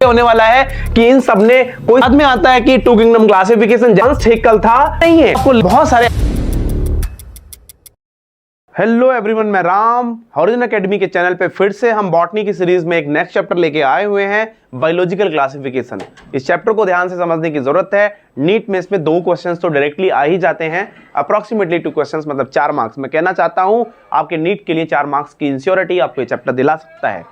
होने वाला है कि इन सब ने कोई में आता है कि टू किंगडम क्लासिफिकेशन ठीक कल था नहीं है, आपको बहुत सारे। हेलो एवरीवन, मैं राम हॉरिजन एकेडमी के चैनल पे फिर से हम बॉटनी की सीरीज में एक नेक्स्ट चैप्टर लेके आए हुए हैं, बायोलॉजिकल क्लासिफिकेशन। इस चैप्टर को ध्यान से समझने की जरूरत है। नीट में इसमें 2 क्वेश्चंस तो डायरेक्टली आ ही जाते हैं, अप्रोक्सीमेटली 2 क्वेश्चंस, मतलब 4 मार्क्स। मैं कहना चाहता हूं आपके नीट के लिए 4 मार्क्स की इंश्योरिटी आपको ये चैप्टर दिला सकता है।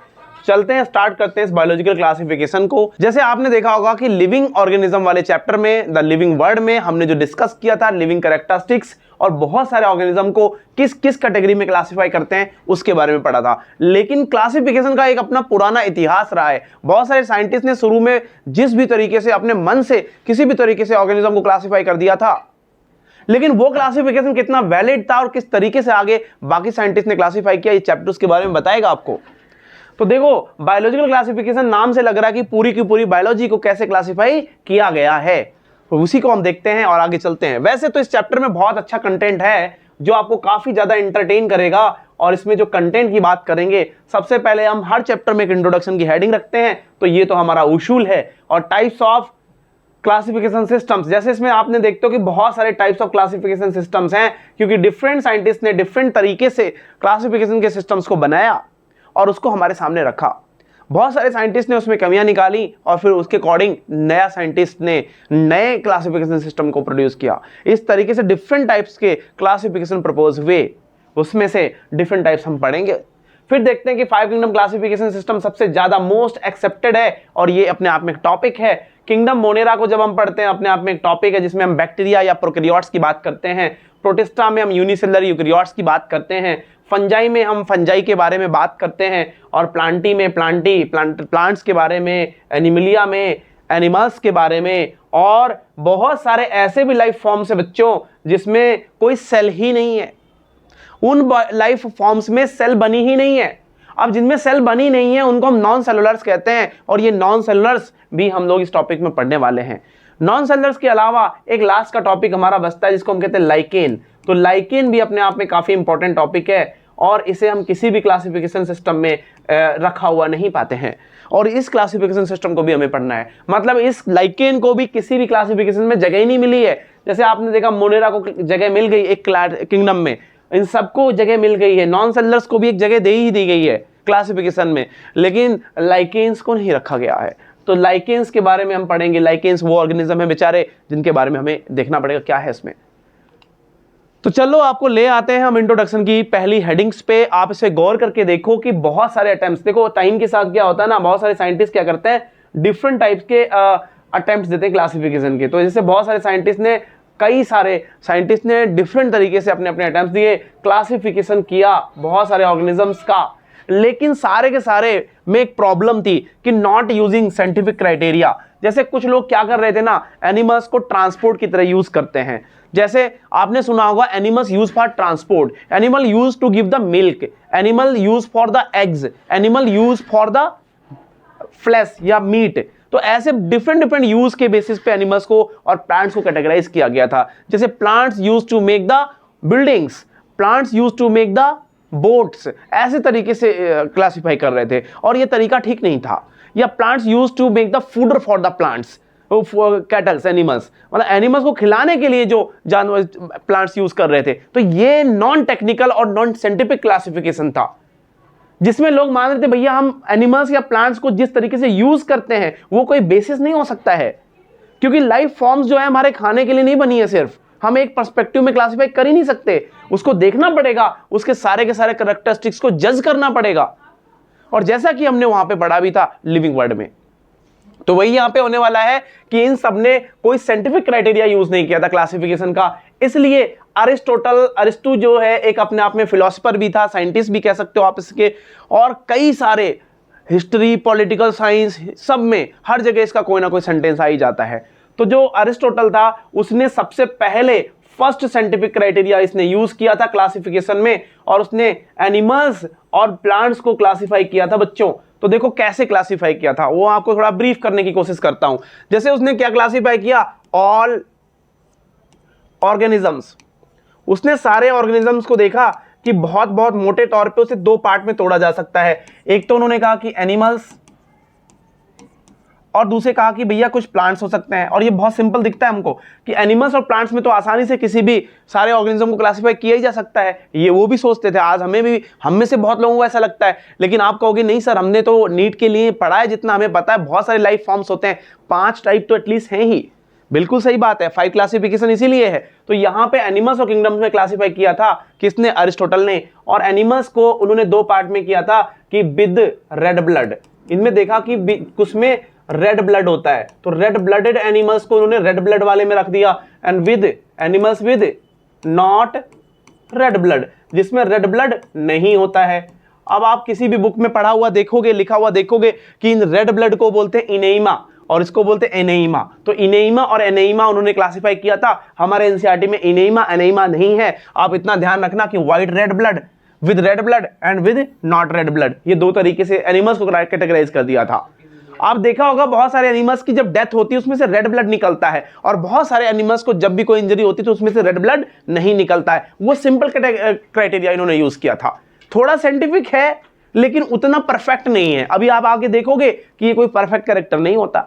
चलते हैं, स्टार्ट करते हैं इस बायोलॉजिकल क्लासिफिकेशन को। जैसे आपने देखा होगा कि लिविंग ऑर्गेनिज्म वाले चैप्टर में, द लिविंग वर्ड में, हमने जो डिस्कस किया था लिविंग कैरेक्टरिस्टिक्स और बहुत सारे ऑर्गेनिज्म को किस किस कैटेगरी में क्लासिफाई करते हैं उसके बारे में पढ़ा था। लेकिन क्लासिफिकेशन का एक अपना पुराना इतिहास रहा है। बहुत सारे साइंटिस्ट ने शुरू में जिस भी तरीके से अपने मन से किसी भी तरीके से ऑर्गेनिज्म को क्लासिफाई कर दिया था, लेकिन वो क्लासिफिकेशन कितना वैलिड था और किस तरीके से आगे बाकी साइंटिस्ट ने क्लासिफाई किया, ये चैप्टर उसके बारे में बताएगा आपको। तो देखो, बायोलॉजिकल क्लासिफिकेशन नाम से लग रहा है कि पूरी की पूरी बायोलॉजी को कैसे क्लासिफाई किया गया है, तो उसी को हम देखते हैं और आगे चलते हैं। वैसे तो इस चैप्टर में बहुत अच्छा कंटेंट है जो आपको काफी ज्यादा इंटरटेन करेगा, और इसमें जो कंटेंट की बात करेंगे, सबसे पहले हम हर चैप्टर में एक इंट्रोडक्शन की हेडिंग रखते हैं, तो ये तो हमारा उसूल है। और टाइप्स ऑफ क्लासिफिकेशन सिस्टम्स, जैसे इसमें आपने देखते हो कि बहुत सारे टाइप्स ऑफ क्लासिफिकेशन सिस्टम्स हैं, क्योंकि डिफरेंट साइंटिस्ट ने डिफरेंट तरीके से क्लासिफिकेशन के सिस्टम्स को बनाया और उसको हमारे सामने रखा। बहुत सारे साइंटिस्ट ने उसमें कमियां निकाली और फिर उसके अकॉर्डिंग नया साइंटिस्ट ने नए क्लासिफिकेशन सिस्टम को प्रोड्यूस किया। इस तरीके से डिफरेंट टाइप्स के क्लासिफिकेशन प्रपोज हुए, उसमें से डिफरेंट टाइप्स हम पढ़ेंगे। फिर देखते हैं कि 5 किंगडम क्लासिफिकेशन सिस्टम सबसे ज्यादा मोस्ट एक्सेप्टेड है, और ये अपने आप में एक टॉपिक है। किंगडम मोनेरा को जब हम पढ़ते हैं, अपने आप में एक टॉपिक है जिसमें हम बैक्टीरिया या प्रोकैरियोट्स की बात करते हैं। प्रोटिस्टा में हम यूनिसेलुलर यूकैरियोट्स की बात करते हैं। फंजाई में हम फंजाई के बारे में बात करते हैं, और प्लांटी में प्लांट्स के बारे में, एनिमलिया में एनिमल्स के बारे में, और बहुत सारे ऐसे भी लाइफ फॉर्म्स है बच्चों जिसमें कोई सेल ही नहीं है। उन लाइफ फॉर्म्स में सेल बनी ही नहीं है। अब जिनमें सेल बनी नहीं है उनको हम नॉन सेलुलर्स कहते हैं, और ये नॉन सेलुलर्स भी हम लोग इस टॉपिक में पढ़ने वाले हैं। नॉन सेलुलर्स के अलावा एक लास्ट का टॉपिक हमारा बचता है जिसको हम कहते हैं लाइकेन। तो लाइकेन भी अपने आप में काफी इंपॉर्टेंट टॉपिक है, और इसे हम किसी भी क्लासिफिकेशन सिस्टम में रखा हुआ नहीं पाते हैं, और इस क्लासिफिकेशन सिस्टम को भी हमें पढ़ना है। मतलब इस लाइकेन को भी किसी भी क्लासिफिकेशन में जगह ही नहीं मिली है। जैसे आपने देखा मोनेरा को जगह मिल गई एक किंगडम में, इन सबको जगह मिल गई है। नॉन सेलुलर्स को भी एक जगह दे ही दी गई है क्लासिफिकेशन में, लेकिन लाइकेन्स को नहीं रखा गया है। तो लाइकेन्स के बारे में हम पढ़ेंगे। लाइकेन्स वो ऑर्गेनिज्म है बेचारे जिनके बारे में हमें देखना पड़ेगा क्या है इसमें। तो चलो आपको ले आते हैं हम इंट्रोडक्शन की पहली हेडिंग्स पे। आप इसे गौर करके देखो कि बहुत सारे अटेम्प्ट्स, देखो टाइम के साथ क्या होता है ना, बहुत सारे साइंटिस्ट क्या करते हैं, डिफरेंट टाइप्स के अटेम्प्ट्स देते हैं क्लासिफिकेशन के। तो जैसे बहुत सारे कई सारे साइंटिस्ट ने डिफरेंट तरीके से अपने अपने अटेम्प्ट्स दिए, क्लासिफिकेशन किया बहुत सारे ऑर्गेनिजम्स का। लेकिन सारे के सारे में एक प्रॉब्लम थी कि नॉट यूजिंग साइंटिफिक क्राइटेरिया। जैसे कुछ लोग क्या कर रहे थे ना, एनिमल्स को ट्रांसपोर्ट की तरह यूज करते हैं। जैसे आपने सुना होगा animals use for transport, animal use to give the milk, animal use for the eggs, animal use for the flesh या मीट। तो ऐसे डिफरेंट यूज के बेसिस पे एनिमल्स को और प्लांट्स को कैटेगराइज किया गया था। जैसे plants use to make the buildings, plants use to make the boats, ऐसे तरीके से क्लासिफाई कर रहे थे, और ये तरीका ठीक नहीं था। या plants use to make the food for the plants, cattles, animals, मतलब एनिमल्स को खिलाने के लिए जो जानवर प्लांट्स यूज कर रहे थे। तो ये नॉन टेक्निकल और नॉन साइंटिफिक क्लासिफिकेशन था, जिसमें लोग मान रहे थे भैया हम एनिमल्स या प्लांट्स को जिस तरीके से यूज करते हैं वो कोई बेसिस नहीं हो सकता है, क्योंकि लाइफ फॉर्म्स जो है हमारे खाने के लिए नहीं बनी है। सिर्फ हम एक पर्सपेक्टिव में क्लासिफाई कर ही नहीं सकते, उसको देखना पड़ेगा, उसके सारे के सारे कैरेक्टरिस्टिक्स को जज करना पड़ेगा। और जैसा कि हमने वहां पे पढ़ा भी था लिविंग वर्ड में, तो वही यहां पे होने वाला है कि इन सब ने कोई साइंटिफिक क्राइटेरिया यूज नहीं किया था क्लासिफिकेशन का। इसलिए अरिस्टो जो है एक अपने आप में फिलोसोफर भी था, साइंटिस्ट भी कह सकते हो आप इसके, और कई सारे हिस्ट्री, पॉलिटिकल साइंस, सब में हर जगह इसका कोई ना कोई सेंटेंस आ ही जाता है। तो जो अरिस्टोटल था उसने सबसे पहले फर्स्ट साइंटिफिक क्राइटेरिया इसने यूज किया था क्लासिफिकेशन में, और उसने एनिमल्स और प्लांट्स को क्लासिफाई किया था बच्चों। तो देखो कैसे क्लासिफाई किया था, वो आपको थोड़ा ब्रीफ करने की कोशिश करता हूं। जैसे उसने क्या क्लासिफाई किया, ऑल ऑर्गेनिजम्स। उसने सारे ऑर्गेनिजम्स को देखा कि बहुत बहुत मोटे तौर पे उसे 2 पार्ट में तोड़ा जा सकता है। एक तो उन्होंने कहा कि एनिमल्स और दूसरे कहा कि भैया कुछ प्लांट्स हो सकते हैं, और ये बहुत सिंपल दिखता है हमको कि एनिमल्स और प्लांट्स में तो आसानी से किसी भी सारे ऑर्गेनिज्म को क्लासिफाई किया ही जा सकता है, ये वो भी सोचते थे। आज हम में से बहुत लोगों को ऐसा लगता है, लेकिन आप कहोगे नहीं सर हमने तो नीट के लिए पढ़ा है, जितना हमें पता है बहुत सारे लाइफ फॉर्म्स होते हैं, 5 टाइप तो एटलीस्ट हैं ही। बिल्कुल सही बात है, 5 क्लासिफिकेशन इसीलिए है। तो यहाँ पे एनिमल्स और किंगडम्स में क्लासिफाई किया था किसने? अरिस्टोटल ने। और एनिमल्स को उन्होंने 2 पार्ट में किया था कि विद रेड ब्लड। इनमें देखा कि कुछ में रेड ब्लड होता है, तो रेड ब्लडेड एनिमल्स को उन्होंने रेड ब्लड वाले में रख दिया, and with animals with not red blood, जिसमें रेड ब्लड नहीं होता है। अब आप किसी भी बुक में पढ़ा हुआ देखोगे, लिखा हुआ देखोगे कि इन रेड ब्लड को बोलते हैं इनेइमा और इसको बोलते हैं एनेइमा। तो इनेइमा और एनेइमा उन्होंने क्लासिफाई किया था। हमारे एनसीईआरटी में इनेइमा एनेइमा नहीं है। आप इतना ध्यान रखना कि white red blood, with red blood and with not red blood, ये 2 तरीके से एनिमल्स को कैटेगराइज कर दिया था। आप देखा होगा बहुत सारे एनिमल्स की जब डेथ होती है उसमें से रेड ब्लड निकलता है, और बहुत सारे एनिमल्स को जब भी कोई इंजरी होती है तो उसमें से रेड ब्लड नहीं निकलता है। वो सिंपल क्राइटेरिया इन्होंने यूज किया था। थोड़ा साइंटिफिक है लेकिन उतना परफेक्ट नहीं है। अभी आप आगे देखोगे कि ये कोई परफेक्ट कैरेक्टर नहीं होता।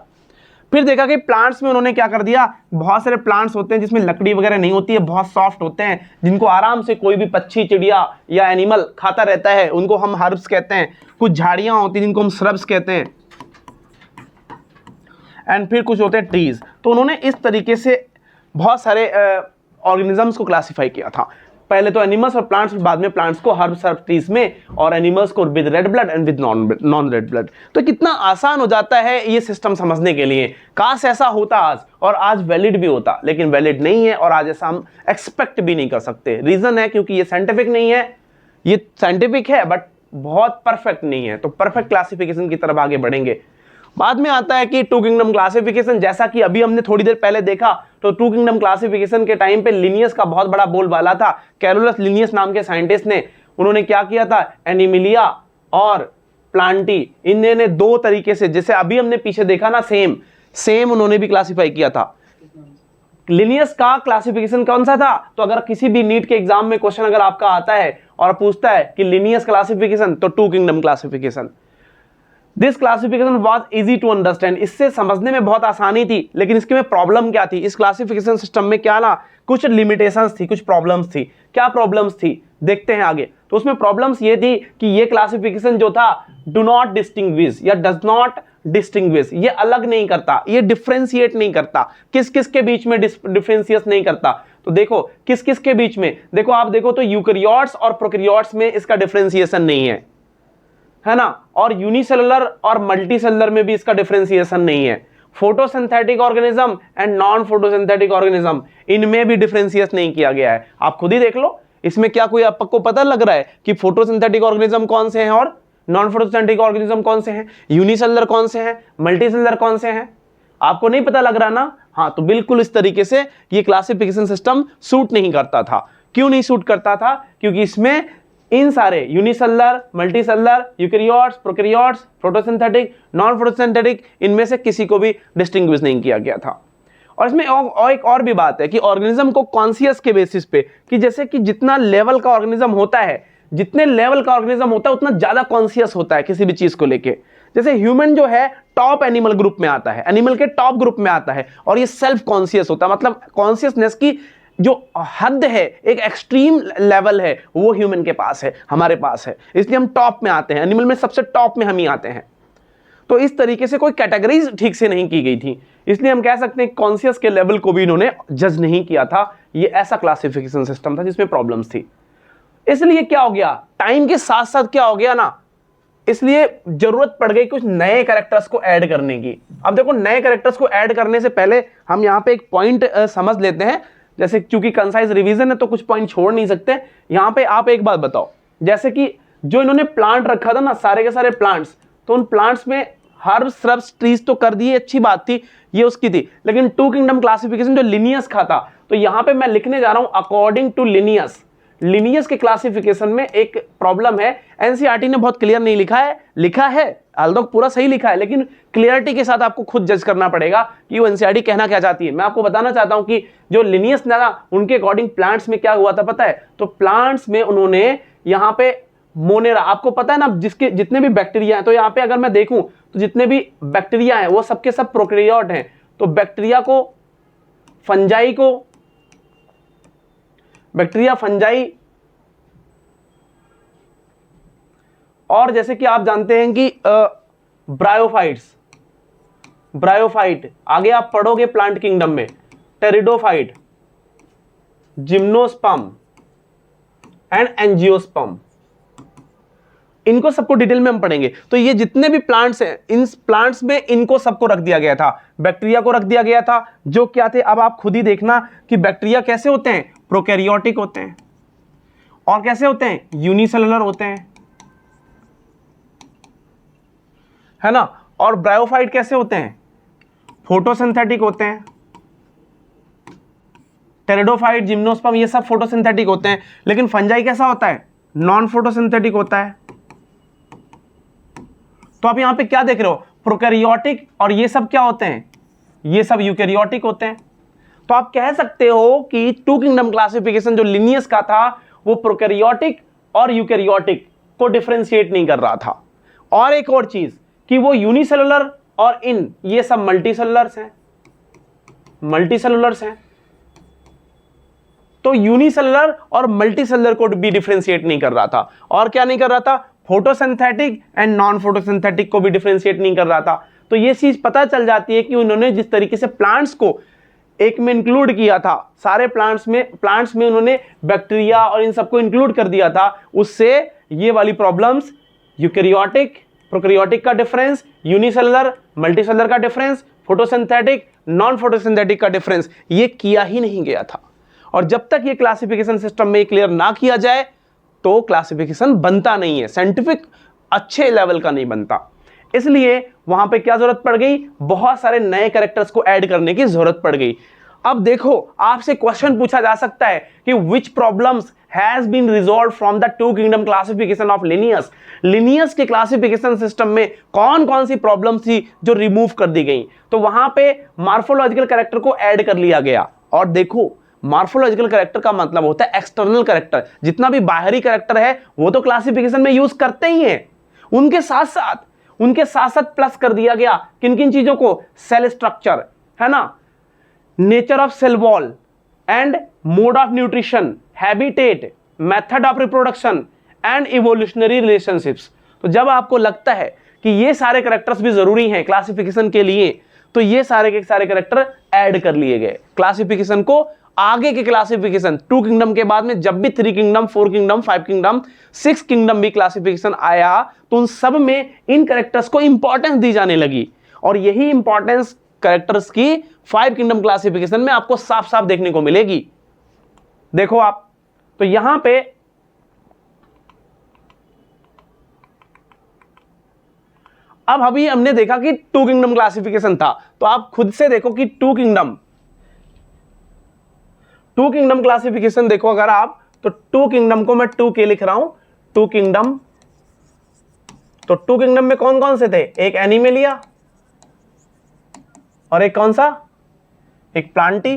फिर देखा कि प्लांट्स में उन्होंने क्या कर दिया, बहुत सारे प्लांट्स होते हैं जिसमें लकड़ी वगैरह नहीं होती है, बहुत सॉफ्ट होते हैं, जिनको आराम से कोई भी पक्षी, चिड़िया या एनिमल खाता रहता है, उनको हम हर्ब्स कहते हैं। कुछ झाड़ियां होती हैं जिनको हम श्रब्स कहते हैं, एंड फिर कुछ होते हैं ट्रीज। तो उन्होंने इस तरीके से बहुत सारे ऑर्गेनिजम्स को क्लासिफाई किया था। पहले तो एनिमल्स और प्लांट्स, बाद में प्लांट्स को हर्ब्स और ट्रीज में, और एनिमल्स को with red blood and with non red blood. तो कितना आसान हो जाता है ये सिस्टम समझने के लिए। काश ऐसा होता आज, और आज वैलिड भी होता, लेकिन वैलिड नहीं है, और आज ऐसा हम एक्सपेक्ट भी नहीं कर सकते। रीजन है क्योंकि ये साइंटिफिक नहीं है। ये साइंटिफिक है बट बहुत परफेक्ट नहीं है। तो परफेक्ट क्लासिफिकेशन की तरफ आगे बढ़ेंगे। बाद में आता है कि 2 किंगडम क्लासिफिकेशन। जैसा कि अभी हमने थोड़ी देर पहले देखा, तो 2 किंगडम क्लासिफिकेशन के टाइम पे लिनियस का बहुत बड़ा बोलबाला था। कैरोलस लिनियस नाम के साइंटिस्ट ने, उन्होंने क्या किया था, एनिमिलिया और प्लांटी, इन्होंने 2 तरीके से, जैसे अभी हमने पीछे देखा ना, सेम उन्होंने भी क्लासिफाई किया था। लिनियस का क्लासिफिकेशन कौन सा था? तो अगर किसी भी नीट के एग्जाम में क्वेश्चन अगर आपका आता है और पूछता है कि लिनियस क्लासिफिकेशन, तो 2 kingdom classification. This classification was easy to understand. इससे समझने में बहुत आसानी थी, लेकिन इसके में प्रॉब्लम क्या थी? इस क्लासिफिकेशन सिस्टम में क्या ना, कुछ लिमिटेशंस थी, कुछ प्रॉब्लम्स थी। क्या प्रॉब्लम्स थी देखते हैं आगे। तो उसमें प्रॉब्लम्स ये थी कि ये क्लासिफिकेशन जो था, डू नॉट डिस्टिंग्विश या डज नॉट डिस्टिंग्विश, ये अलग नहीं करता, ये डिफ्रेंशिएट नहीं करता, किस किस के बीच में डिफ्रेंशिएट नहीं करता। तो देखो किस किस के बीच में, देखो आप देखो तो यूकैरियोट्स और प्रोकैरियोट्स में इसका डिफ्रेंशिएशन नहीं है ना, और यूनिसेलुलर और मल्टीसेलुलर में भी इसका डिफरेंशिएशन नहीं है। Photosynthetic organism and non photosynthetic organism, इनमें भी डिफरेंशिएट नहीं किया गया है। आप खुद ही देख लो, इसमें क्या कोई आपको पता लग रहा है कि फोटोसिंथेटिक ऑर्गेनिज्म कौन से हैं और नॉन फोटोसिंथेटिक ऑर्गेनिज्म कौन से हैं, यूनिसेलुलर कौन से हैं, मल्टीसेलुलर कौन से हैं? आपको नहीं पता लग रहा ना? हाँ, तो बिल्कुल इस तरीके से ये क्लासिफिकेशन सिस्टम सूट नहीं करता था। क्यों नहीं सूट करता था? क्योंकि इसमें इन सारे unicellular, multicellular, eukaryotes, prokaryotes, photosynthetic, non photosynthetic, इनमें से किसी को भी डिस्टिंग्विश नहीं किया गया था। और इसमें एक और भी बात है कि ऑर्गेनिज्म को कॉन्शियस के बेसिस पे, कि जैसे कि जितना लेवल का ऑर्गेनिज्म होता है, जितने लेवल का ऑर्गेनिज्म होता है उतना ज्यादा कॉन्शियस होता है किसी भी चीज को लेके। जैसे ह्यूमन जो है टॉप एनिमल ग्रुप में आता है, एनिमल के टॉप ग्रुप में आता है, और ये सेल्फ कॉन्शियस होता है, मतलब कॉन्शियसनेस की जो हद है, एक एक्सट्रीम लेवल है, वो ह्यूमन के पास है, हमारे पास है, इसलिए हम टॉप में आते हैं, एनिमल में सबसे टॉप में हम ही आते हैं। तो इस तरीके से कोई कैटेगरीज ठीक से नहीं की गई थी, इसलिए हम कह सकते हैं कॉन्शियस के लेवल को भी इन्होंने जज नहीं किया था। ये ऐसा क्लासिफिकेशन सिस्टम था जिसमें प्रॉब्लम्स थी। इसलिए क्या हो गया, टाइम के साथ साथ क्या हो गया ना, इसलिए जरूरत पड़ गई कुछ नए कैरेक्टर्स को ऐड करने की। अब देखो, नए कैरेक्टर्स को ऐड करने से पहले हम यहाँ पे एक पॉइंट समझ लेते हैं। जैसे क्योंकि कंसाइज रिवीजन है तो कुछ पॉइंट छोड़ नहीं सकते। यहाँ पे आप एक बात बताओ, जैसे कि जो इन्होंने प्लांट रखा था ना, सारे के सारे प्लांट्स, तो उन प्लांट्स में हर्ब्स, श्रब्स, ट्रीज तो कर दिए, अच्छी बात थी, ये उसकी थी। लेकिन 2 किंगडम क्लासिफिकेशन जो लिनियस का था, तो यहाँ पे मैं लिखने जा रहा हूं अकॉर्डिंग टू लिनियस। लिनियस के क्लासिफिकेशन में एक प्रॉब्लम है, एनसीईआरटी ने बहुत क्लियर नहीं लिखा है ऑल्दो पूरा सही लिखा है, लेकिन क्लियरिटी के साथ आपको खुद जज करना पड़ेगा कि वो एनसीईआरटी कहना क्या चाहती है। मैं आपको बताना चाहता हूं कि जो लिनियस था उनके अकॉर्डिंग प्लांट्स में क्या हुआ था पता है? तो प्लांट्स में उन्होंने यहाँ पे मोनेरा, आपको पता है ना जिसके जितने भी बैक्टीरिया हैं, तो यहाँ पे अगर मैं देखूं तो जितने भी बैक्टीरिया हैं वो सबके सब प्रोकैरियोट हैं। तो बैक्टीरिया फंजाई और जैसे कि आप जानते हैं कि ब्रायोफाइट आगे आप पढ़ोगे प्लांट किंगडम में, टेरिडोफाइट, जिम्नोस्पर्म एंड एंजियोस्पर्म, इनको सबको डिटेल में हम पढ़ेंगे। तो ये जितने भी प्लांट्स हैं, इन प्लांट्स में इनको सबको रख दिया गया था, बैक्टीरिया को रख दिया गया था, जो क्या थे अब आप खुद ही देखना कि बैक्टीरिया कैसे होते हैं, प्रोकैरियोटिक होते हैं, और कैसे होते हैं, यूनिसेलुलर होते हैं, है ना। और ब्रायोफाइट कैसे होते हैं, फोटोसिंथेटिक होते हैं, टेरिडोफाइट, जिम्नोस्पर्म ये सब फोटोसिंथेटिक होते हैं। लेकिन फंजाई कैसा होता है, नॉन फोटोसिंथेटिक होता है। तो आप यहां पे क्या देख रहे हो, प्रोकैरियोटिक, और ये सब क्या होते हैं, ये सब यूकैरियोटिक होते हैं। तो आप कह सकते हो कि टू किंगडम क्लासिफिकेशन जो लिनियस का था वो प्रोकैरियोटिक और यूकैरियोटिक को डिफरेंशिएट नहीं कर रहा था। और एक और चीज कि वो यूनिसेलुलर और ये सब मल्टीसेलुलर्स हैं। तो यूनिसेलुलर और मल्टीसेलुलर को भी डिफरेंशिएट नहीं कर रहा था। और क्या नहीं कर रहा था, फोटोसिंथेटिक एंड नॉन फोटोसिंथेटिक को भी डिफरेंशिएट नहीं कर रहा था। तो ये चीज पता चल जाती है कि उन्होंने जिस तरीके से प्लांट्स को एक में इंक्लूड किया था, सारे प्लांट्स में उन्होंने बैक्टीरिया और इन सबको इंक्लूड कर दिया था, उससे ये वाली प्रॉब्लम्स, यूकैरियोटिक प्रोकैरियोटिक का डिफरेंस, यूनिसेलुलर मल्टीसेलुलर का डिफरेंस, फोटोसिंथेटिक नॉन फोटोसिंथेटिक का डिफरेंस, ये किया ही नहीं गया था। और जब तक ये क्लासिफिकेशन सिस्टम में क्लियर ना किया जाए तो क्लासिफिकेशन बनता नहीं है, साइंटिफिक अच्छे लेवल का नहीं बनता। इसलिए वहां पे क्या जरूरत पड़ गई, बहुत सारे नए कैरेक्टर्स को ऐड करने की जरूरत पड़ गई। अब देखो आपसे क्वेश्चन पूछा जा सकता है कि which problems has been resolved from the two kingdom classification of Linnaeus. Linnaeus के क्लासिफिकेशन सिस्टम में कौन कौन सी प्रॉब्लम्स थी जो रिमूव कर दी गई। तो वहां पे मार्फोलॉजिकल कैरेक्टर को ऐड कर लिया गया। और देखो मार्फोलॉजिकल कैरेक्टर का मतलब होता है एक्सटर्नल कैरेक्टर, जितना भी बाहरी कैरेक्टर है वो तो क्लासिफिकेशन में यूज करते ही हैं, उनके साथ साथ प्लस कर दिया गया किन किन चीजों को, सेल स्ट्रक्चर, है ना, nature of cell wall and mode of nutrition, habitat, method of reproduction and evolutionary relationships. तो जब आपको लगता है कि ये सारे कैरेक्टर्स भी जरूरी हैं क्लासिफिकेशन के लिए, तो ये सारे के सारे कैरेक्टर ऐड कर लिए गए क्लासिफिकेशन को। आगे के क्लासिफिकेशन टू किंगडम के बाद में जब भी 3 किंगडम, 4 किंगडम, 5 किंगडम, 6 किंगडम भी क्लासिफिकेशन आया तो उन सब में इन कैरेक्टर्स को इंपॉर्टेंस दी जाने लगी। और यही इंपॉर्टेंस कैरेक्टर्स की 5 किंगडम क्लासिफिकेशन में आपको साफ साफ देखने को मिलेगी। देखो आप, तो यहां पे अब अभी हमने देखा कि टू किंगडम क्लासिफिकेशन था, तो आप खुद से देखो कि टू किंगडम क्लासिफिकेशन देखो अगर आप, तो टू किंगडम को मैं 2K लिख रहा हूं, टू किंगडम। तो टू किंगडम में कौन कौन से थे, एक एनिमेलिया और एक कौन सा, एक प्लांटी।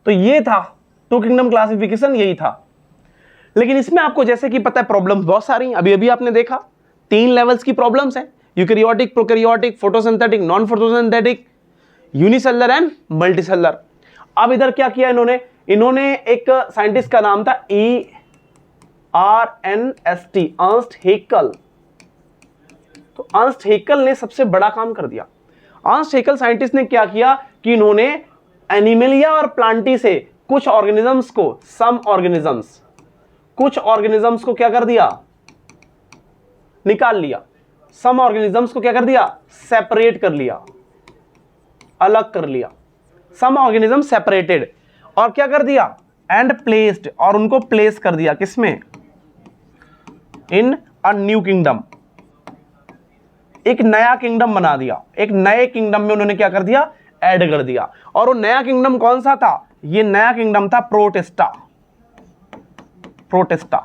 तो ये था टू किंगडम क्लासिफिकेशन, यही था। लेकिन इसमें आपको जैसे कि पता है प्रॉब्लम्स बहुत सारी, अभी अभी आपने देखा 3 लेवल्स की प्रॉब्लम्स हैं, eukaryotic, prokaryotic, photosynthetic, non photosynthetic, unicellular and multicellular. अब इधर क्या किया इन्होंने एक साइंटिस्ट का नाम था ERNST, अर्नस्ट हैकेल। तो अर्नस्ट हैकेल ने सबसे बड़ा काम कर दिया। अर्नस्ट हैकेल साइंटिस्ट ने क्या किया कि इन्होंने एनिमेलिया और प्लांटी से कुछ ऑर्गेनिजम्स को क्या कर दिया, निकाल लिया। सम ऑर्गेनिजम्स को क्या कर दिया, सेपरेट कर लिया, अलग कर लिया। सम ऑर्गेनिज्म सेपरेटेड, और क्या कर दिया, एंड प्लेस्ड, और उनको प्लेस कर दिया किसमें, इन अ न्यू किंगडम, एक नया किंगडम बना दिया। एक नए किंगडम में उन्होंने क्या कर दिया, ऐड कर दिया। और वो नया किंगडम कौन सा था, ये नया किंगडम था प्रोटिस्टा।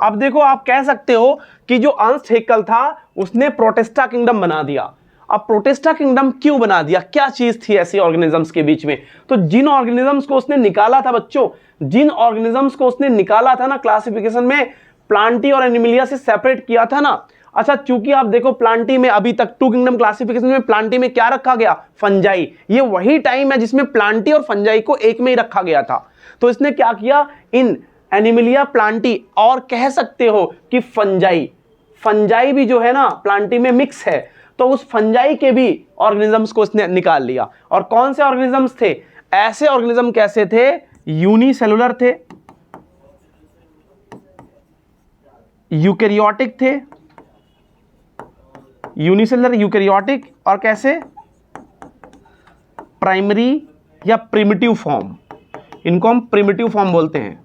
अब देखो आप कह सकते हो कि जो अर्नस्ट हैकेल था उसने प्रोटिस्टा किंगडम बना दिया। अब प्रोटिस्टा किंगडम क्यों बना दिया, क्या चीज थी ऐसी ऑर्गेनिजम्स के बीच में? तो जिन ऑर्गेनिजम्स को उसने निकाला था बच्चों, जिन ऑर्गेनिजम्स को उसने निकाला था ना क्लासिफिकेशन में, प्लांटी और एनिमिलिया से सेपरेट किया था ना। अच्छा, चूंकि आप देखो प्लांटी में अभी तक टू किंगडम क्लासिफिकेशन में प्लांटी में क्या रखा गया, फंजाई। ये वही टाइम है जिसमें प्लांटी और फंजाई को एक में ही रखा गया था। तो इसने क्या किया, इन एनिमिलिया, प्लांटी और कह सकते हो कि फंजाई, फंजाई भी जो है ना प्लांटी में मिक्स है, तो उस फंजाई के भी ऑर्गेनिजम्स को इसने निकाल लिया। और कौन से ऑर्गेनिजम्स थे? ऐसे ऑर्गेनिज्म कैसे थे? यूनिसेलुलर थे, यूकेरियोटिक थे, यूनिसेलुलर, यूकेरियोटिक, और कैसे? प्राइमरी या प्रिमिटिव फॉर्म। इनको हम प्रिमिटिव फॉर्म बोलते हैं।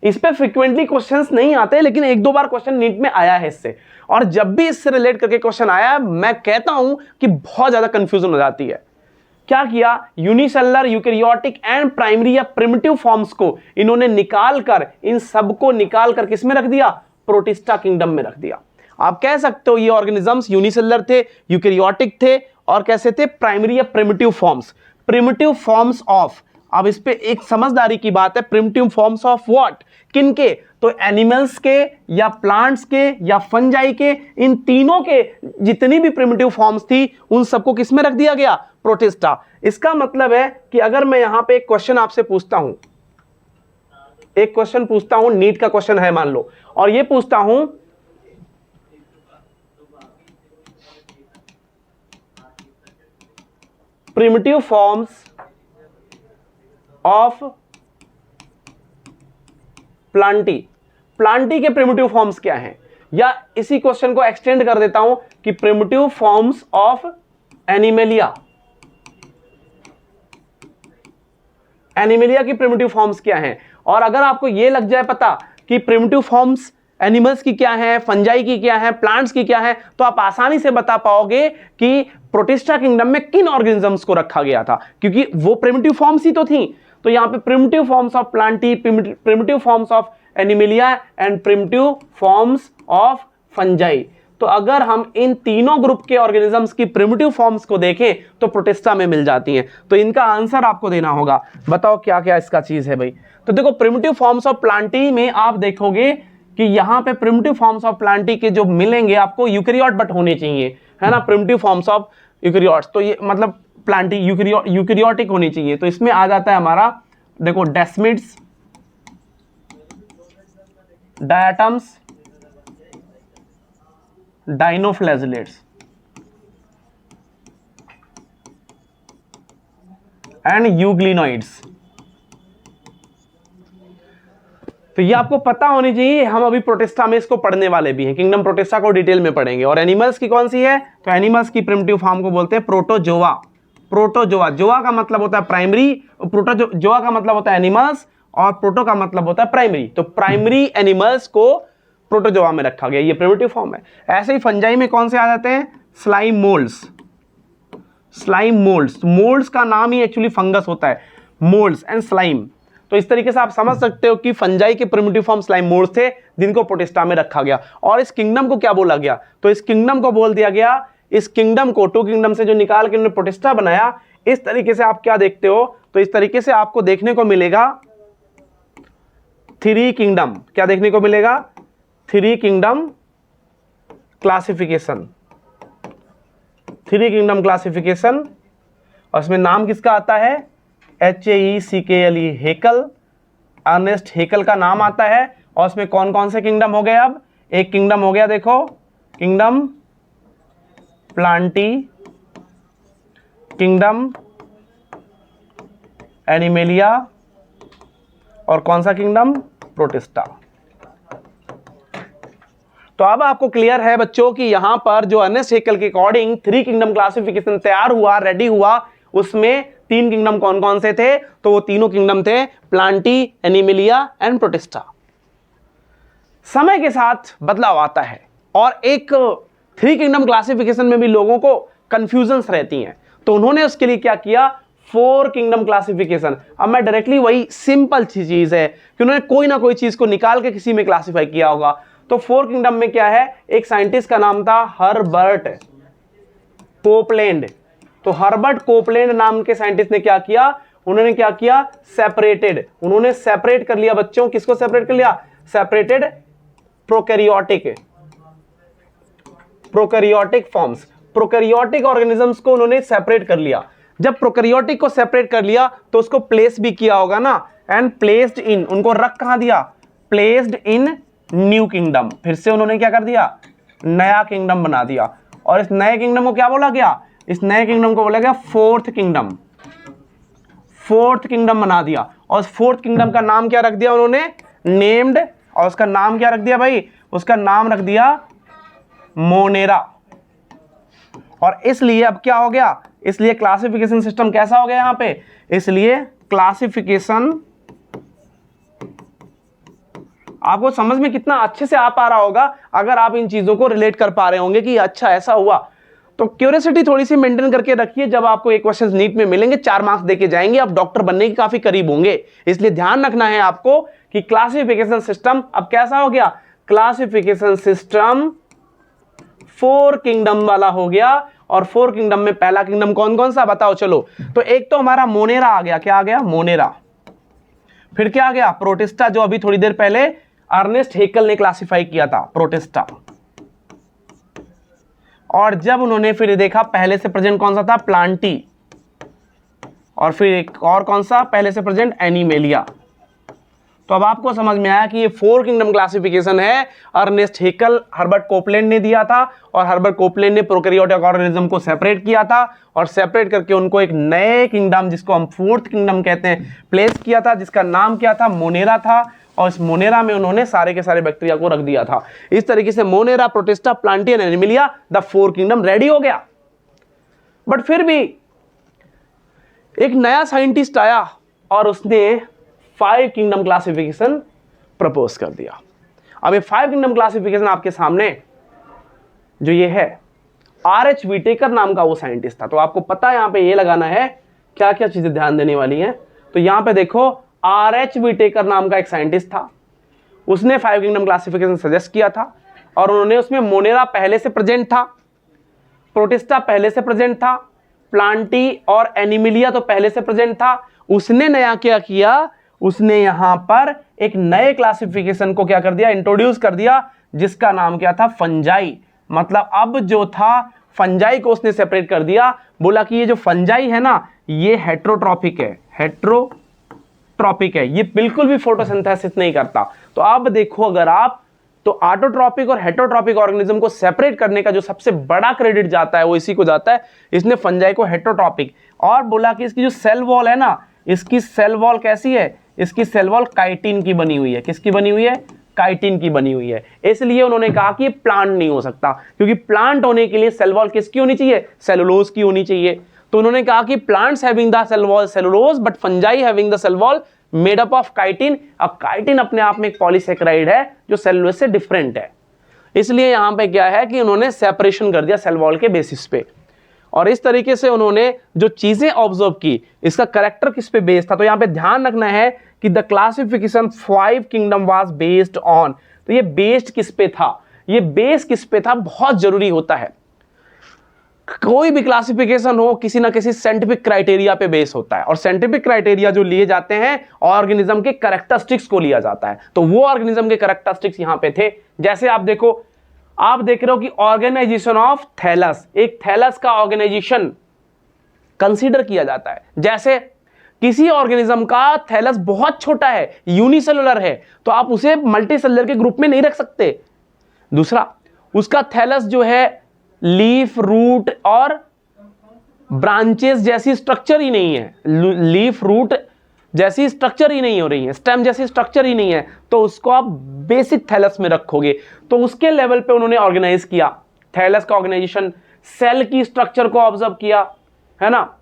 इस पे फ्रीक्वेंटली क्वेश्चंस नहीं आते, लेकिन एक दो बार क्वेश्चन नीट में आया है इससे, और जब भी इससे रिलेट करके क्वेश्चन आया, मैं कहता हूं कि बहुत ज्यादा कंफ्यूजन हो जाती है। क्या किया, यूनिसेलुलर, यूकेरियोटिक एंड प्राइमरी या प्रिमिटिव फॉर्म्स को इन्होंने निकाल कर, इन सबको निकाल कर किस में रख दिया? प्रोटिस्टा किंगडम में रख दिया। आप कह सकते हो ये ऑर्गेनिजम्स यूनिसेलुलर थे, यूकेरियोटिक थे, और कैसे थे? प्राइमरी या primitive forms. Primitive forms of, अब इस पे एक समझदारी की बात है, प्रिमिटिव फॉर्म्स ऑफ व्हाट, किनके? तो एनिमल्स के या प्लांट्स के या फंजाई के, इन तीनों के जितनी भी प्रिमिटिव फॉर्म्स थी उन सबको किस में रख दिया गया? प्रोटिस्टा। इसका मतलब है कि अगर मैं यहां पे एक क्वेश्चन आपसे पूछता हूं, एक क्वेश्चन पूछता हूं, नीट का क्वेश्चन है मान लो, और ये पूछता हूं primitive forms of Plantae, Plantae के प्रिमिटिव फॉर्म्स क्या हैं? या इसी क्वेश्चन को एक्सटेंड कर देता हूं कि primitive forms of animalia, animalia की प्रिमिटिव फॉर्म्स क्या हैं? और अगर आपको यह लग जाए पता कि प्रिमिटिव फॉर्म्स एनिमल्स की क्या है, फंजाई की क्या है, प्लांट्स की क्या है, तो आप आसानी से बता पाओगे कि प्रोटिस्टा किंगडम में किन ऑर्गेनिजम्स को रखा गया था, क्योंकि वो प्रिमिटिव फॉर्म्स ही तो थी। तो यहां पे primitive forms of Plantae, primitive forms of Animalia and primitive forms of fungi. तो अगर हम इन तीनों ग्रुप के ऑर्गेनिजम्स की प्रिमिटिव फॉर्म्स को देखें तो प्रोटिस्टा में मिल जाती हैं। तो इनका आंसर आपको देना होगा। बताओ क्या क्या इसका चीज है भाई? तो देखो, प्रिमिटिव फॉर्म्स ऑफ प्लांटी में आप देखोगे कि यहां पे प्रिमिटिव फॉर्म्स ऑफ प्लांटी के जो मिलेंगे आपको, यूकेरियोट बट होने चाहिए, है ना, प्रिमिटिव फॉर्म्स ऑफ यूकेरियोट्स। तो ये मतलब प्लांटी यूकेरियोटिक होनी चाहिए। तो इसमें आ जाता है हमारा, देखो, desmids, diatoms, dinoflagellates and euglenoids. तो ये आपको पता होनी चाहिए। हम अभी प्रोटिस्टा में इसको पढ़ने वाले भी हैं, किंगडम प्रोटिस्टा को डिटेल में पढ़ेंगे। और एनिमल्स की कौन सी है? तो एनिमल्स की प्रिमिटिव फॉर्म को बोलते हैं प्रोटोजोआ। प्रोटोजोआ, जोआ का मतलब होता है प्राइमरी, प्रोटोजोआ का मतलब होता है एनिमल्स, और प्रोटो का मतलब होता है प्राइमरी। तो प्राइमरी एनिमल्स को प्रोटोजोआ में रखा गया, ये प्रिमिटिव फॉर्म है। ऐसे ही फंजाई में कौन से आ जाते हैं? Slime moulds. Slime moulds, moulds का नाम ही एक्चुअली फंगस होता है, मोल्ड्स एंड स्लाइम। तो इस तरीके से आप समझ सकते हो कि फंजाई के प्रिमिटिव फॉर्म स्लाइम मोल्ड्स थे, जिनको प्रोटिस्टा में रखा गया। और इस किंगडम को क्या बोला गया? तो इस किंगडम को बोल दिया गया, इस किंगडम को टू किंगडम से जो निकाल के उन्होंने प्रोटिस्टा बनाया, इस तरीके से आप क्या देखते हो? तो इस तरीके से आपको देखने को मिलेगा थ्री किंगडम। क्या देखने को मिलेगा? Three kingdom classification, three kingdom classification. और इसमें नाम किसका आता है? HAECKLE, हेकल, अर्नेस्ट हेकल का नाम आता है। और इसमें कौन कौन से किंगडम हो गए? अब एक किंगडम हो गया, देखो, किंगडम प्लांटी, किंगडम एनिमेलिया, और कौन सा किंगडम? प्रोटिस्टा। तो अब आपको क्लियर है बच्चों कि यहां पर जो अर्नेस्ट हेकल के अकॉर्डिंग थ्री किंगडम क्लासिफिकेशन तैयार हुआ, रेडी हुआ, उसमें तीन किंगडम कौन कौन से थे? तो वो तीनों किंगडम थे प्लांटी, एनिमिलिया एंड प्रोटिस्टा। समय के साथ बदलाव आता है, और एक थ्री किंगडम क्लासिफिकेशन में भी लोगों को कंफ्यूजन्स रहती हैं। तो उन्होंने उसके लिए क्या किया? Four kingdom classification. अब मैं डायरेक्टली, वही सिंपल चीज है कि उन्होंने कोई ना कोई चीज को निकाल के किसी में क्लासिफाई किया होगा। तो 4 किंगडम में क्या है, एक साइंटिस्ट का नाम था हर्बर्ट कोपलैंड। तो हर्बर्ट कोपलैंड नाम के साइंटिस्ट ने क्या किया, उन्होंने क्या किया, सेपरेटेड, उन्होंने सेपरेट कर लिया बच्चों, किसको सेपरेट कर लिया, separated prokaryotic forms, prokaryotic organisms को उन्होंने सेपरेट कर लिया। जब प्रोकैरियोटिक को सेपरेट कर लिया तो उसको प्लेस भी किया होगा ना, एंड प्लेस्ड इन, उनको रख कहां दिया, प्लेस्ड इन न्यू किंगडम, फिर से उन्होंने क्या कर दिया, नया किंगडम बना दिया। और इस नए किंगडम को क्या बोला गया, इस नए किंगडम को बोला गया फोर्थ किंगडम, फोर्थ किंगडम बना दिया। और फोर्थ किंगडम का नाम क्या रख दिया उन्होंने, नेम्ड, और उसका नाम क्या रख दिया भाई, उसका नाम रख दिया मोनेरा। और इसलिए अब क्या हो गया, इसलिए क्लासिफिकेशन सिस्टम कैसा हो गया यहां पे, इसलिए क्लासिफिकेशन आपको समझ में कितना अच्छे से आ पा रहा होगा अगर आप इन चीजों को रिलेट कर पा रहे होंगे कि अच्छा ऐसा हुआ। तो क्यूरियोसिटी थोड़ी सी मेंटेन करके रखिए, जब आपको ये क्वेश्चंस नीट में मिलेंगे 4 मार्क्स देके जाएंगे, आप डॉक्टर बनने के काफी करीब होंगे। इसलिए ध्यान रखना है आपको कि क्लासिफिकेशन सिस्टम अब कैसा हो गया, क्लासिफिकेशन सिस्टम 4 किंगडम वाला हो गया। और 4 किंगडम में पहला किंगडम कौन कौन सा बताओ चलो। तो एक तो हमारा मोनेरा आ गया, क्या आ गया, मोनेरा। फिर क्या आ गया, प्रोटिस्टा, जो अभी थोड़ी देर पहले अर्नेस्ट हेकल ने क्लासिफाई किया था, प्रोटिस्टा। और जब उन्होंने फिर देखा पहले से प्रेजेंट कौन सा था, प्लांटी। और फिर एक और कौन सा पहले से प्रेजेंट, एनिमेलिया। तो अब आपको समझ में आया कि ये 4 किंगडम क्लासिफिकेशन है, अर्नेस्ट हेकल, हर्बर्ट कोपलैंड ने दिया था। और हर्बर्ट कोपलैंड ने प्रोकैरियोटिक ऑर्गेनिज्म को सेपरेट किया था और सेपरेट करके उनको एक नए किंगडम, जिसको हम 4th किंगडम कहते हैं, प्लेस किया था, जिसका नाम क्या था, मोनेरा था। और इस मोनेरा में उन्होंने सारे के सारे बैक्टीरिया को रख दिया था। इस तरीके से Monera, protista, Plantae and Animalia, the 4 kingdom ready हो गया। बट फिर भी एक नया साइंटिस्ट आया और उसने 5 किंगडम क्लासिफिकेशन प्रपोज कर दिया। अब ये 5 किंगडम क्लासिफिकेशन आपके सामने जो ये है, आर.एच. व्हिटेकर नाम का वो साइंटिस्ट था। तो आपको पता है यहां पे ये लगाना है क्या क्या चीजें ध्यान देने वाली हैं। तो यहां पे देखो, आर.एच. व्हिटेकर नाम का एक साइंटिस्ट था, उसने 5 किंगडम क्लासिफिकेशन सजेस्ट किया था। और उन्होंने उसमें मोनेरा पहले से प्रेजेंट था, प्रोटिस्टा पहले से प्रेजेंट था, प्लांटी और एनिमिलिया तो पहले से प्रेजेंट था। उसने नया क्या किया, उसने यहां पर एक नए क्लासिफिकेशन को क्या कर दिया, इंट्रोड्यूस कर दिया, जिसका नाम क्या था, फंजाई। मतलब अब जो था फंजाई को उसने सेपरेट कर दिया। बोला कि ये जो फंजाई है ना, ये हेट्रोट्रॉपिक है, हेट्रोट्रॉपिक है, ये बिल्कुल भी फोटोसिंथेसिस नहीं करता। तो अब देखो, अगर आप तो ऑटोट्रॉपिक और हेट्रोट्रॉपिक ऑर्गेनिज्म को सेपरेट करने का जो सबसे बड़ा क्रेडिट जाता है वो इसी को जाता है। इसने फंजाई को हेट्रोट्रॉपिक, और बोला कि इसकी जो सेल वॉल है ना, इसकी सेल वॉल कैसी है, इसकी सेल वॉल काइटिन की बनी हुई है। किसकी बनी हुई है, काइटिन की बनी हुई है। इसलिए उन्होंने कहा कि ये प्लांट नहीं हो सकता, क्योंकि प्लांट होने के लिए सेल वॉल किसकी होनी चाहिए, सेलुलोज की होनी चाहिए। तो उन्होंने कहा कि plants having the cell wall cellulose, but fungi having the cell wall made up of chitin. अब काइटिन अपने आप में एक पॉलीसेकेराइड है जो सेलुलोज से डिफरेंट है। इसलिए यहां पे क्या है कि उन्होंने सेपरेशन कर दिया सेल वॉल के बेसिस पे। और इस तरीके से उन्होंने जो चीजें ऑब्जर्व की, इसका करेक्टर किस पे बेस्ड था। तो यहां पे ध्यान रखना है कि the classification 5 kingdom was based on. तो ये बेस्ड किस पे था, ये बेस किस पे था, बहुत जरूरी होता है। कोई भी क्लासिफिकेशन हो, किसी ना किसी साइंटिफिक क्राइटेरिया पे बेस होता है। और साइंटिफिक क्राइटेरिया जो लिए जाते हैं, ऑर्गेनिज्म के कैरेक्टरिस्टिक्स को लिया जाता है। तो वो ऑर्गेनिज्म के कैरेक्टरिस्टिक्स यहां पे थे। जैसे आप देखो, आप देख रहे हो कि ऑर्गेनाइजेशन ऑफ थैलस, एक थैलस का ऑर्गेनाइजेशन कंसीडर किया जाता है। जैसे किसी ऑर्गेनिज्म का थैलस बहुत छोटा है, यूनिसेलुलर है, तो आप उसे मल्टीसेलुलर के ग्रुप में नहीं रख सकते। दूसरा, उसका थैलस जो है लीफ, रूट और ब्रांचेस जैसी स्ट्रक्चर ही नहीं है, लीफ, रूट जैसी स्ट्रक्चर ही नहीं हो रही है, स्टेम जैसी स्ट्रक्चर ही नहीं है, तो उसको आप बेसिक थैलस में रखोगे। तो उसके लेवल पे उन्होंने ऑर्गेनाइज किया थैलस का ऑर्गेनाइजेशन, सेल की स्ट्रक्चर को ऑब्जर्व किया, है ना।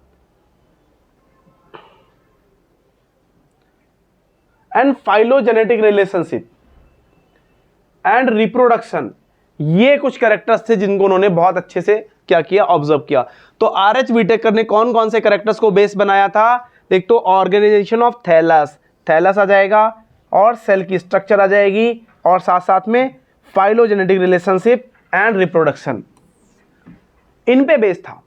And phylogenetic relationship and reproduction, ये कुछ कैरेक्टर्स थे जिनको उन्होंने बहुत अच्छे से क्या किया, ऑब्जर्व किया। तो आर.एच. व्हिटेकर ने कौन कौन से कैरेक्टर्स को बेस बनाया था, एक तो ऑर्गेनाइजेशन ऑफ थैलस, थैलस आ जाएगा, और सेल की स्ट्रक्चर आ जाएगी, और साथ साथ में फाइलोजेनेटिक रिलेशनशिप एंड रिप्रोडक्शन, इन पे बेस्ड था।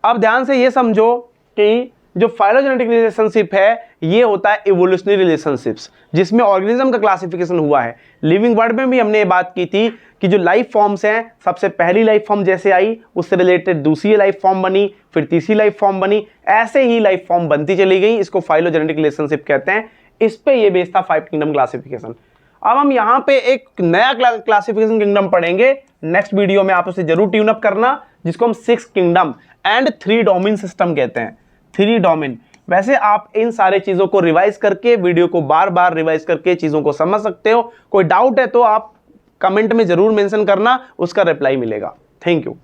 अब ध्यान से ये समझो कि जो फाइलोजेनेटिक रिलेशनशिप है ये होता है इवोल्यूशनरी रिलेशनशिप्स, जिसमें ऑर्गेनिज्म का क्लासिफिकेशन हुआ है। लिविंग वर्ल्ड में भी हमने ये बात की थी कि जो लाइफ फॉर्म्स हैं, सबसे पहली लाइफ फॉर्म जैसे आई उससे रिलेटेड दूसरी लाइफ फॉर्म बनी, फिर तीसरी लाइफ फॉर्म बनी, ऐसे ही लाइफ फॉर्म बनती चली गई, इसको फाइलोजेनेटिक रिलेशनशिप कहते हैं। इस पे ये बेस्ड था 5 किंगडम क्लासिफिकेशन। अब हम यहाँ पे एक नया क्लासिफिकेशन किंगडम पढ़ेंगे नेक्स्ट वीडियो में, आप उसे जरूर ट्यून अप करना, जिसको हम 6 किंगडम एंड 3 डोमेन सिस्टम कहते हैं। 3 डोमेन, वैसे आप इन सारे चीजों को रिवाइज करके, वीडियो को बार बार रिवाइज करके चीजों को समझ सकते हो। कोई डाउट है तो आप कमेंट में जरूर मेंशन करना, उसका रिप्लाई मिलेगा। Thank you.